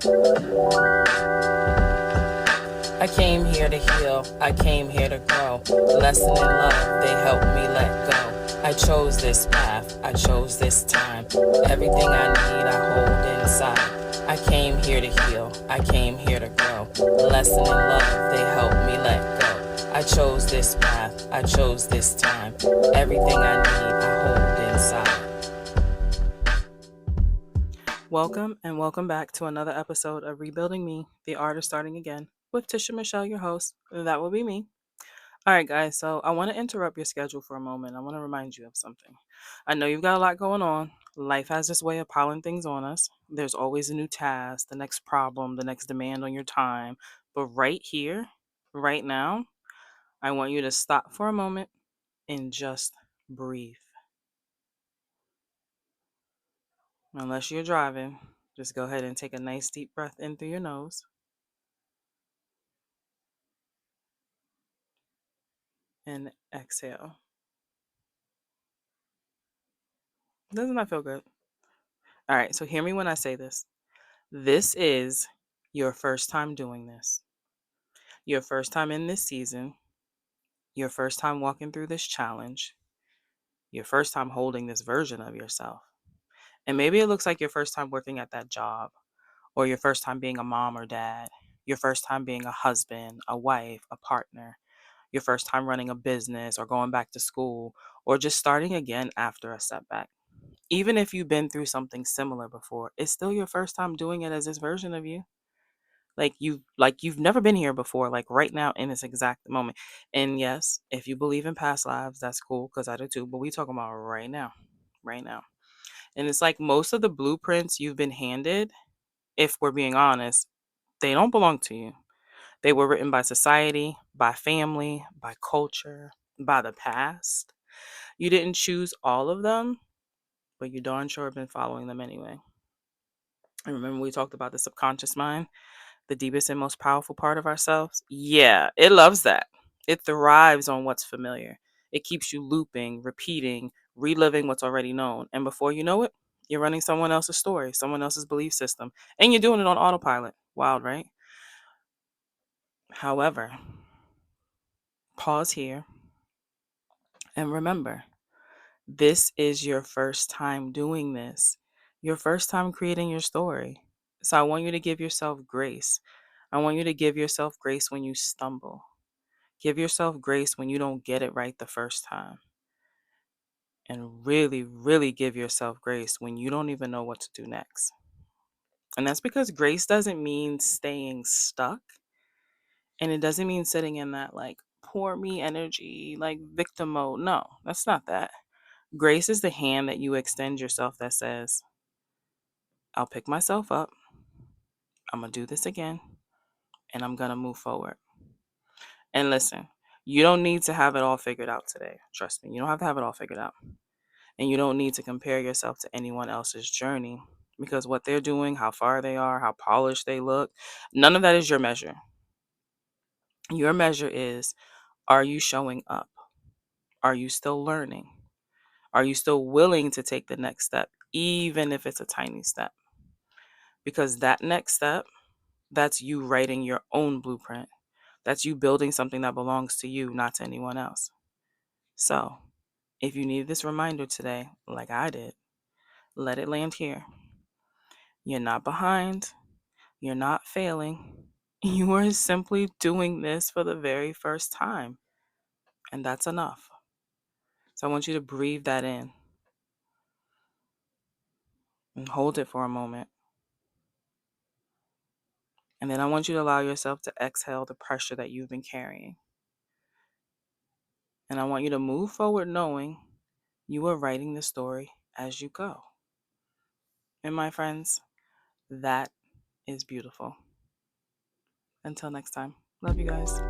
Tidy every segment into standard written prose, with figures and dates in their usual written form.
I came here to heal, I came here to grow. Lesson in love, they helped me let go. I chose this path, I chose this time. Everything I need, I hold inside. I came here to heal, I came here to grow. Lesson in love, they helped me let go. I chose this path, I chose this time. Everything I need, I hold inside. Welcome and welcome back to another episode of Rebuilding Me, the Art of Starting Again, with Tisha Michelle, your host. That will be me. All right, guys, so I want to interrupt your schedule for a moment. I want to remind you of something. I know you've got a lot going on. Life has this way of piling things on us. There's always a new task, the next problem, the next demand on your time. But right here, right now, I want you to stop for a moment and just breathe. Unless you're driving, just go ahead and take a nice deep breath in through your nose and exhale. Doesn't that feel good? All right, so hear me when I say this. This is your first time doing this. Your first time in this season. Your first time walking through this challenge. Your first time holding this version of yourself. And maybe it looks like your first time working at that job, or your first time being a mom or dad, your first time being a husband, a wife, a partner, your first time running a business or going back to school, or just starting again after a setback. Even if you've been through something similar before, it's still your first time doing it as this version of you. You've never been here before, like right now in this exact moment. And yes, if you believe in past lives, that's cool because I do too. But we talking about right now, right now. And it's like most of the blueprints you've been handed, if we're being honest, they don't belong to you. They were written by society, by family, by culture, by the past. You didn't choose all of them, but you darn sure have been following them anyway. And remember, we talked about the subconscious mind, the deepest and most powerful part of ourselves? Yeah, it loves that. It thrives on what's familiar. It keeps you looping, repeating, reliving what's already known. And before you know it, you're running someone else's story, someone else's belief system, and you're doing it on autopilot. Wild, right? However, pause here and remember, this is your first time doing this, your first time creating your story. So I want you to give yourself grace. I want you to give yourself grace when you stumble. Give yourself grace when you don't get it right the first time. And really, really give yourself grace when you don't even know what to do next. And that's because grace doesn't mean staying stuck. And it doesn't mean sitting in that like poor me energy, like victim mode. No, that's not that. Grace is the hand that you extend yourself that says, I'll pick myself up. I'm going to do this again. And I'm going to move forward. And listen, you don't need to have it all figured out today. Trust me, you don't have to have it all figured out. And you don't need to compare yourself to anyone else's journey because what they're doing, how far they are, how polished they look, none of that is your measure. Your measure is, are you showing up? Are you still learning? Are you still willing to take the next step, even if it's a tiny step? Because that next step, that's you writing your own blueprint. That's you building something that belongs to you, not to anyone else. So, if you need this reminder today, like I did, let it land here. You're not behind. You're not failing. You are simply doing this for the very first time. And that's enough. So I want you to breathe that in and hold it for a moment. And then I want you to allow yourself to exhale the pressure that you've been carrying. And I want you to move forward knowing you are writing the story as you go. And my friends, that is beautiful. Until next time, love you guys.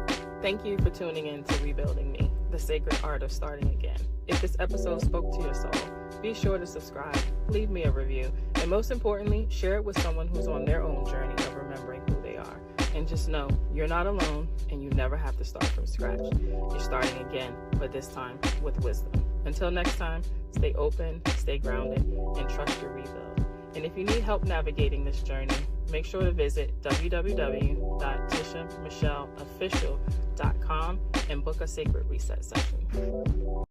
Thank you for tuning in to Rebuilding Me, the sacred art of starting again. If this episode spoke to your soul, be sure to subscribe, leave me a review, and most importantly, share it with someone who's on their own journey of remembering who they are. And just know, you're not alone, and you never have to start from scratch. You're starting again, but this time with wisdom. Until next time, stay open, stay grounded, and trust your rebuild. And if you need help navigating this journey, make sure to visit www.tishamichelleofficial.com and book a sacred reset session.